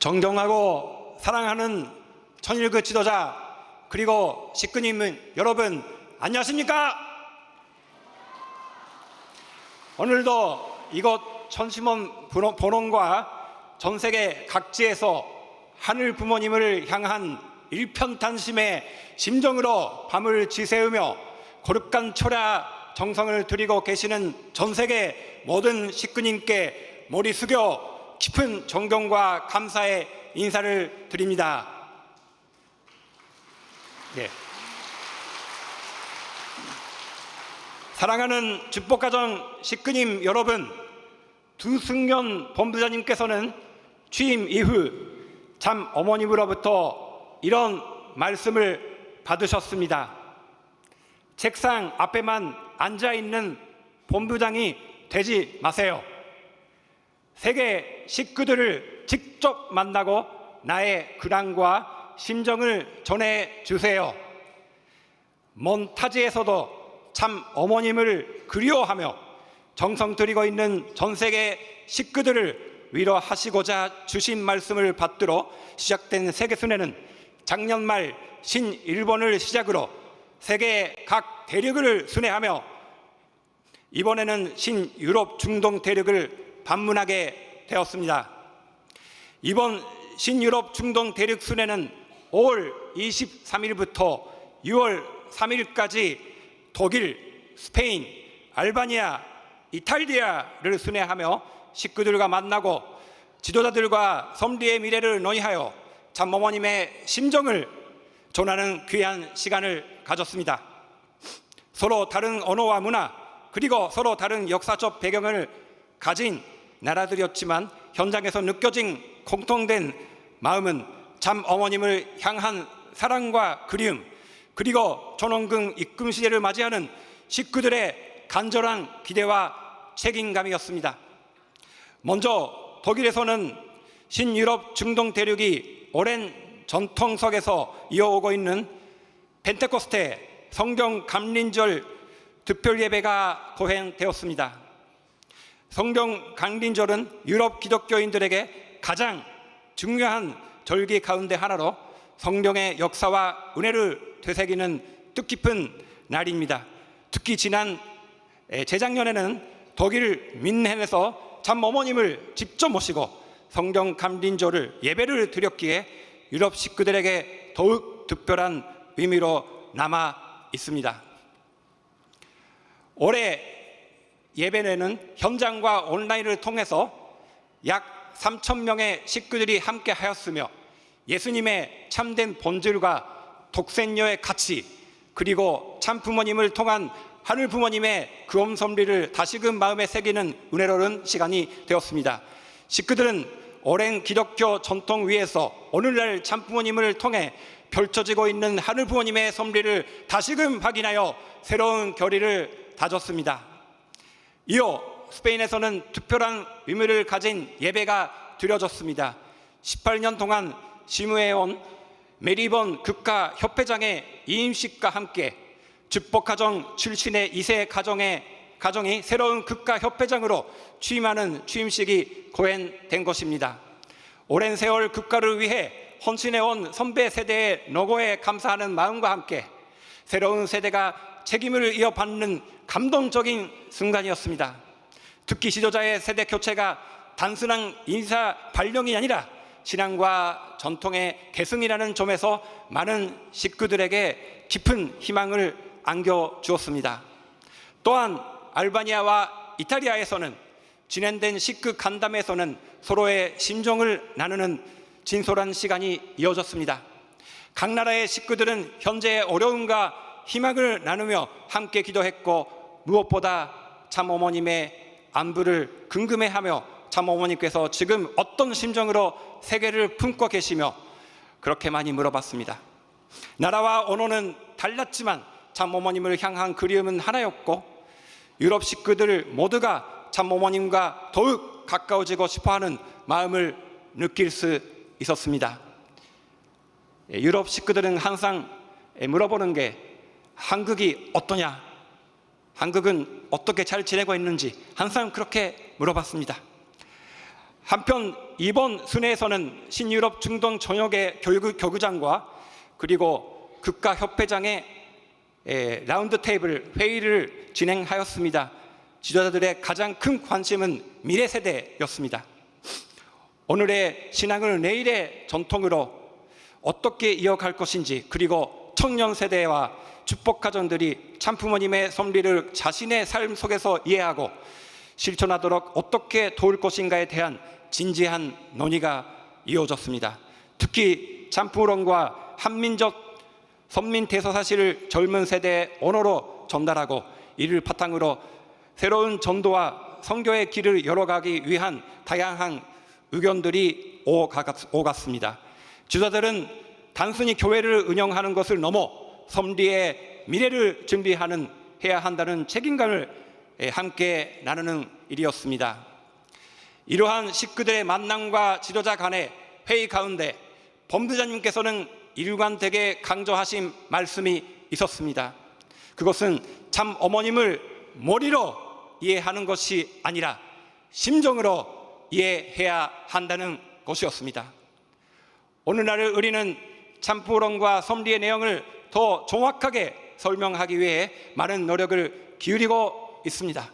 존경하고 사랑하는 천일교 지도자 그리고 식구님 여러분, 안녕하십니까? 오늘도 이곳 천심원 본원과 전 세계 각지에서 하늘 부모님을 향한 일편단심의 심정으로 밤을 지새우며 거룩한 철야 정성을 드리고 계시는 전 세계 모든 식구님께 머리 숙여 깊은 존경과 감사의 인사를 드립니다. 네. 사랑하는 축복가정 식구님 여러분, 두승년 본부장님께서는 취임 이후 참 어머님으로부터 이런 말씀을 받으셨습니다. 책상 앞에만 앉아있는 본부장이 되지 마세요. 세계 식구들을 직접 만나고 나의 근황과 심정을 전해주세요. 먼 타지에서도 참 어머님을 그리워하며 정성 들이고 있는 전 세계 식구들을 위로하시고자 주신 말씀을 받들어 시작된 세계순회는 작년 말 신일본을 시작으로 세계 각 대륙을 순회하며 이번에는 신유럽 중동 대륙을 방문하게 되었습니다. 이번 신유럽 중동 대륙 순회는 5월 23일부터 6월 3일까지 독일, 스페인, 알바니아, 이탈리아를 순회하며 식구들과 만나고 지도자들과 섭리의 미래를 논의하여 참어머님의 심정을 전하는 귀한 시간을 가졌습니다. 서로 다른 언어와 문화 그리고 서로 다른 역사적 배경을 가진 나라들이었지만 현장에서 느껴진 공통된 마음은 참 어머님을 향한 사랑과 그리움 그리고 전원근 입금 시대를 맞이하는 식구들의 간절한 기대와 책임감이었습니다. 먼저 독일에서는 신유럽 중동 대륙이 오랜 전통 속에서 이어오고 있는 펜테코스테 성경 감린절 특별 예배가 거행되었습니다. 성경 감린절은 유럽 기독교인들에게 가장 중요한 절기 가운데 하나로 성경의 역사와 은혜를 되새기는 뜻깊은 날입니다. 특히 지난 재작년에는 독일 뮌헨에서 참 어머님을 직접 모시고 성경 감린절을 예배를 드렸기에 유럽 식구들에게 더욱 특별한 의미로 남아 있습니다. 올해 예배는 현장과 온라인을 통해서 약 3,000명의 식구들이 함께 하였으며 예수님의 참된 본질과 독생녀의 가치 그리고 참 부모님을 통한 하늘 부모님의 구원 섭리를 다시금 마음에 새기는 은혜로운 시간이 되었습니다. 식구들은 오랜 기독교 전통 위에서 오늘날 참 부모님을 통해 펼쳐지고 있는 하늘 부모님의 섭리를 다시금 확인하여 새로운 결의를 다졌습니다. 이어 스페인에서는 특별한 의미를 가진 예배가 드려졌습니다. 18년 동안 심우해온 메리본 국가협회장의 이임식과 함께 축복가정 출신의 2세 가정이 새로운 국가협회장으로 취임하는 취임식이 거행된 것입니다. 오랜 세월 국가를 위해 헌신해온 선배 세대의 노고에 감사하는 마음과 함께 새로운 세대가 책임을 이어받는 감동적인 순간이었습니다. 특히 지도자의 세대 교체가 단순한 인사 발령이 아니라 신앙과 전통의 계승이라는 점에서 많은 식구들에게 깊은 희망을 안겨주었습니다. 또한 알바니아와 이탈리아에서는 진행된 식구 간담회에서는 서로의 심정을 나누는 진솔한 시간이 이어졌습니다. 각 나라의 식구들은 현재의 어려움과 희망을 나누며 함께 기도했고 무엇보다 참 어머님의 안부를 궁금해하며 참 어머님께서 지금 어떤 심정으로 세계를 품고 계시며 그렇게 많이 물어봤습니다. 나라와 언어는 달랐지만 참 어머님을 향한 그리움은 하나였고 유럽 식구들 모두가 참 어머님과 더욱 가까워지고 싶어하는 마음을 느낄 수 있었습니다. 유럽 식구들은 항상 물어보는 게 한국이 어떠냐, 한국은 어떻게 잘 지내고 있는지 항상 그렇게 물어봤습니다. 한편 이번 순회에서는 신유럽 중동 전역의 교구장과 그리고 국가협회장의 라운드 테이블 회의를 진행하였습니다. 지도자들의 가장 큰 관심은 미래 세대였습니다. 오늘의 신앙을 내일의 전통으로 어떻게 이어갈 것인지, 그리고 청년 세대와 축복가정들이 참부모님의 섭리를 자신의 삶 속에서 이해하고 실천하도록 어떻게 도울 것인가에 대한 진지한 논의가 이어졌습니다. 특히 참부론과 한민족 선민 대서사실을 젊은 세대의 언어로 전달하고 이를 바탕으로 새로운 전도와 선교의 길을 열어가기 위한 다양한 의견들이 오갔습니다. 지도자들은 단순히 교회를 운영하는 것을 넘어 섭리의 미래를 해야 한다는 책임감을 함께 나누는 일이었습니다. 이러한 식구들의 만남과 지도자 간의 회의 가운데 범부자님께서는 일관되게 강조하신 말씀이 있었습니다. 그것은 참 어머님을 머리로 이해하는 것이 아니라 심정으로 이해해야 한다는 것이었습니다. 오늘날을 우리는 참부론과 섭리의 내용을 더 정확하게 설명하기 위해 많은 노력을 기울이고 있습니다.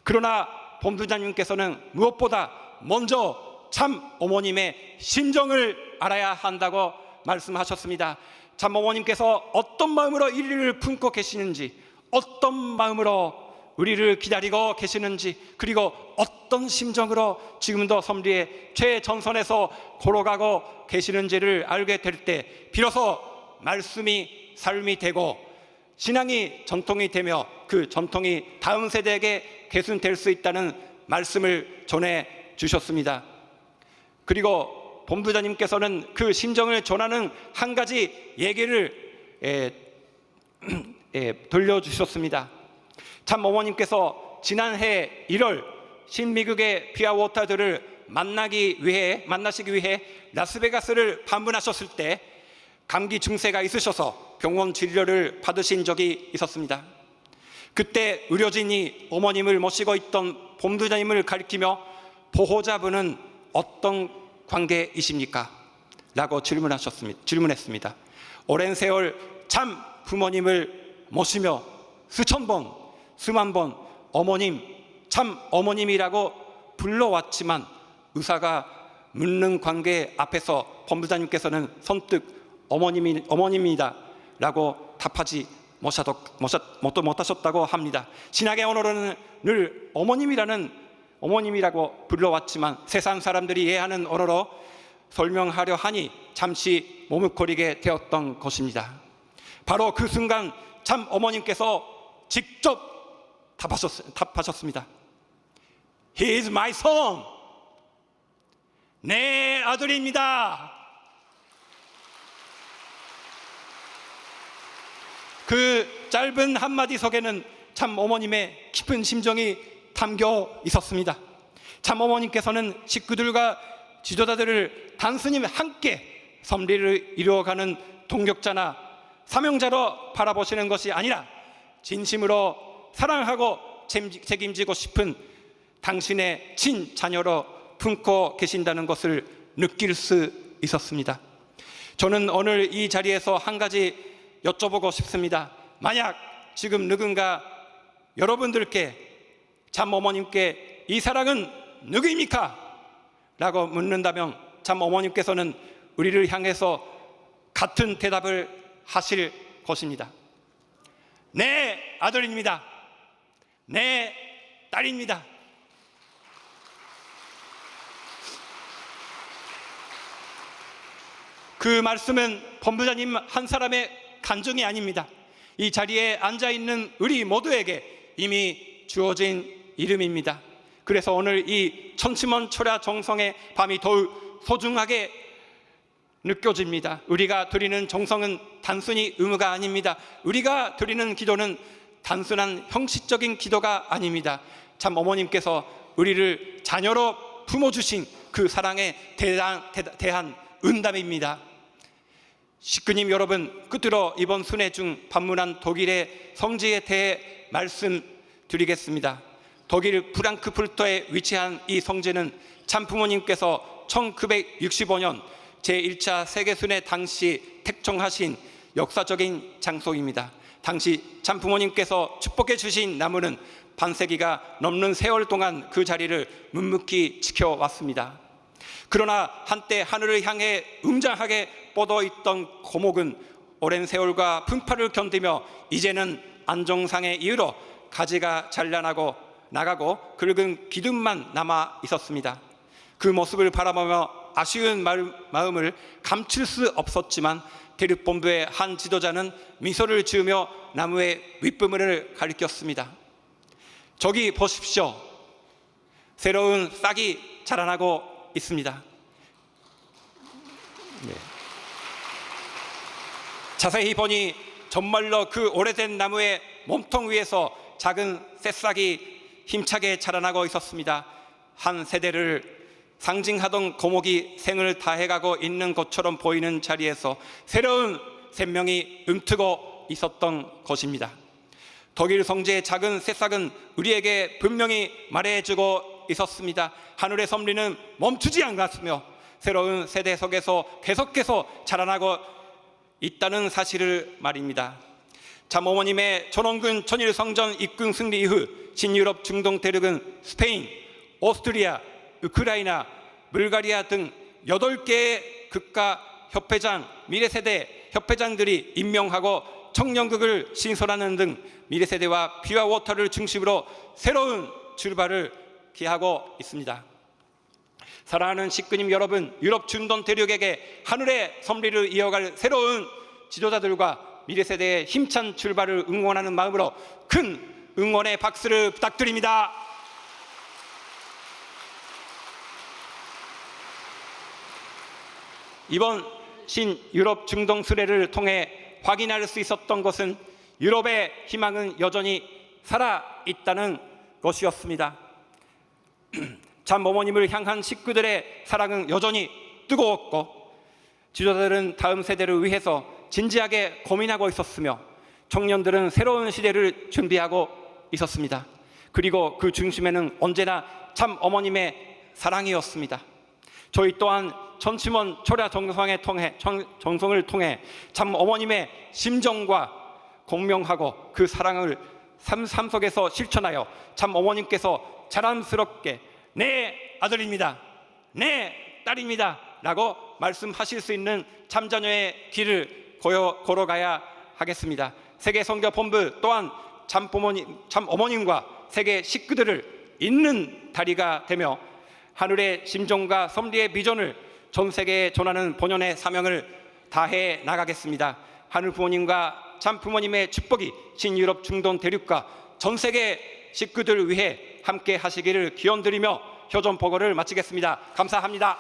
그러나 본부장님께서는 무엇보다 먼저 참 어머님의 심정을 알아야 한다고 말씀하셨습니다. 참 어머님께서 어떤 마음으로 이를 품고 계시는지, 어떤 마음으로 우리를 기다리고 계시는지, 그리고 어떤 심정으로 지금도 섭리의 최전선에서 걸어가고 계시는지를 알게 될 때 비로소 말씀이 삶이 되고 신앙이 전통이 되며 그 전통이 다음 세대에게 계승될 수 있다는 말씀을 전해 주셨습니다. 그리고 본부장님께서는 그 심정을 전하는 한 가지 얘기를 들려주셨습니다. 참 어머님께서 지난해 1월 신미국의 피아워터들을 만나시기 위해 라스베가스를 방문하셨을 때 감기 증세가 있으셔서 병원 진료를 받으신 적이 있었습니다. 그때 의료진이 어머님을 모시고 있던 본부장님을 가리키며 보호자분은 어떤 관계이십니까? 라고 질문했습니다. 오랜 세월 참 부모님을 모시며 수천 번, 수만 번 어머님, 참 어머님이라고 불러왔지만 의사가 묻는 관계 앞에서 본부장님께서는 선뜻 어머님입니다 라고 답하지 못하셨다고 합니다. 신학의 언어로는 늘 어머님이라고 불러왔지만 세상 사람들이 이해하는 언어로 설명하려 하니 잠시 머뭇거리게 되었던 것입니다. 바로 그 순간 참 어머님께서 직접 답하셨습니다. He is my son. 내 아들입니다. 그 짧은 한마디 속에는 참 어머님의 깊은 심정이 담겨 있었습니다. 참 어머님께서는 식구들과 지도자들을 단순히 함께 섭리를 이루어가는 동력자나 사명자로 바라보시는 것이 아니라 진심으로 사랑하고 책임지고 싶은 당신의 친자녀로 품고 계신다는 것을 느낄 수 있었습니다. 저는 오늘 이 자리에서 한 가지 여쭤보고 싶습니다. 만약 지금 누군가 여러분들께 참 어머님께 이 사랑은 누구입니까? 라고 묻는다면 참 어머님께서는 우리를 향해서 같은 대답을 하실 것입니다. 내 아들입니다. 내 딸입니다. 그 말씀은 본부장님 한 사람의 간증이 아닙니다. 이 자리에 앉아있는 우리 모두에게 이미 주어진 이름입니다. 그래서 오늘 이 천치먼 초라 정성의 밤이 더욱 소중하게 느껴집니다. 우리가 드리는 정성은 단순히 의무가 아닙니다. 우리가 드리는 기도는 단순한 형식적인 기도가 아닙니다. 참 어머님께서 우리를 자녀로 품어주신 그 사랑에 대한 응답입니다. 식구님 여러분, 끝으로 이번 순회 중 방문한 독일의 성지에 대해 말씀드리겠습니다. 독일 프랑크푸르트에 위치한 이 성지는 참부모님께서 1965년 제1차 세계순회 당시 택정하신 역사적인 장소입니다. 당시 참부모님께서 축복해 주신 나무는 반세기가 넘는 세월 동안 그 자리를 묵묵히 지켜왔습니다. 그러나 한때 하늘을 향해 웅장하게 뻗어있던 고목은 오랜 세월과 풍파를 견디며 이제는 안정상의 이유로 가지가 잘라나고 나가고 굵은 기둥만 남아 있었습니다. 그 모습을 바라보며 아쉬운 마음을 감출 수 없었지만 대륙본부의 한 지도자는 미소를 지으며 나무의 윗부분을 가리켰습니다. 저기 보십시오. 새로운 싹이 자라나고 있습니다. 네. 자세히 보니 정말로 그 오래된 나무의 몸통 위에서 작은 새싹이 힘차게 자라나고 있었습니다. 한 세대를 상징하던 고목이 생을 다해가고 있는 것처럼 보이는 자리에서 새로운 생명이 움트고 있었던 것입니다. 독일 성지의 작은 새싹은 우리에게 분명히 말해주고 있었습니다. 하늘의 섭리는 멈추지 않았으며 새로운 세대 속에서 계속해서 자라나고 있다는 사실을 말입니다. 참어머님의 전원군 천일성전 입군 승리 이후 신유럽 중동 대륙은 스페인, 오스트리아, 우크라이나, 불가리아 등 8개의 국가 협회장, 미래세대 협회장들이 임명하고 청년극을 신설하는 등 미래세대와 피와 워터를 중심으로 새로운 출발을 기하고 있습니다. 사랑하는 식구님 여러분, 유럽 중동 대륙에게 하늘의 섭리를 이어갈 새로운 지도자들과 미래세대의 힘찬 출발을 응원하는 마음으로 큰 응원의 박수를 부탁드립니다. 이번 신유럽 중동 수레를 통해 확인할 수 있었던 것은 유럽의 희망은 여전히 살아있다는 것이었습니다. 참 어머님을 향한 식구들의 사랑은 여전히 뜨거웠고 지도자들은 다음 세대를 위해서 진지하게 고민하고 있었으며 청년들은 새로운 시대를 준비하고 있었습니다. 그리고 그 중심에는 언제나 참 어머님의 사랑이었습니다. 저희 또한 전침원 초려 정성을 통해 참 어머님의 심정과 공명하고 그 사랑을 삶 속에서 실천하여 참 어머님께서 자랑스럽게 내 아들입니다, 내 딸입니다 라고 말씀하실 수 있는 참자녀의 길을 걸어가야 하겠습니다. 세계선교본부 또한 참 어머님과 세계 식구들을 잇는 다리가 되며 하늘의 심정과 섭리의 비전을 전 세계에 전하는 본연의 사명을 다해 나가겠습니다. 하늘 부모님과 참 부모님의 축복이 신유럽 중동 대륙과 전 세계 식구들을 위해 함께 하시기를 기원드리며 효전 보고를 마치겠습니다. 감사합니다.